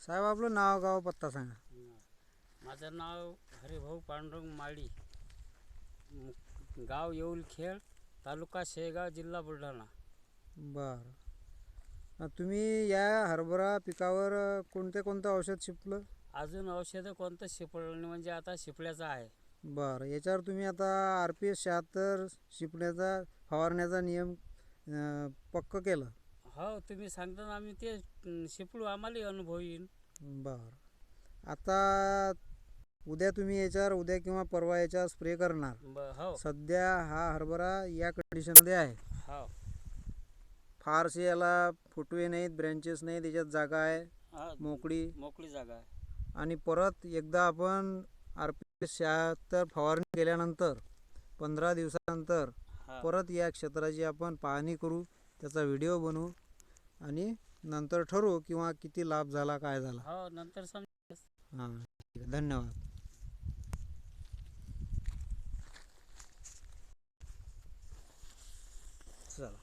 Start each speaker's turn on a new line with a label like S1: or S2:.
S1: साहेब आपलं नाव गाव पत्ता सांगा.
S2: माझं नाव हरिभाऊ पांडुरंग माळी, गाव येऊलखेड, तालुका शेगाव, जिल्हा बुलढाणा.
S1: बरं, तुम्ही या हरभरा पिकावर कोणतं औषध शिपलं?
S2: अजून औषधं कोणतं शिपडलं नाही, म्हणजे आता शिपल्याचं आहे.
S1: बरं, याच्यावर तुम्ही आता RPS 76 शिपण्याचा फवारण्याचा नियम पक्क केलं?
S2: हो, तुम्ही सांगता आम्ही ते शिपडू, आम्हालाही अनुभव येईल.
S1: बरं, आता उद्या तुम्ही याच्यावर उद्या किंवा परवा याच्यावर स्प्रे करणार?
S2: हो.
S1: सध्या हा हरभरा या कंडिशनमध्ये आहे.
S2: हो.
S1: फारसे याला फुटवे नाहीत, ब्रँचेस नाहीत, त्याच्यात जागा आहे
S2: मोकळी जागा आहे.
S1: आणि परत एकदा आपण RPS 76 फवारणी केल्यानंतर 15 दिवसानंतर परत या क्षेत्राची आपण पाहणी करू, त्याचा व्हिडिओ बनवू आणि नंतर ठरवू किंवा किती लाभ झाला, काय झाला.
S2: हो, नंतर समजेल.
S1: हां, ठीक आहे, धन्यवाद. चला.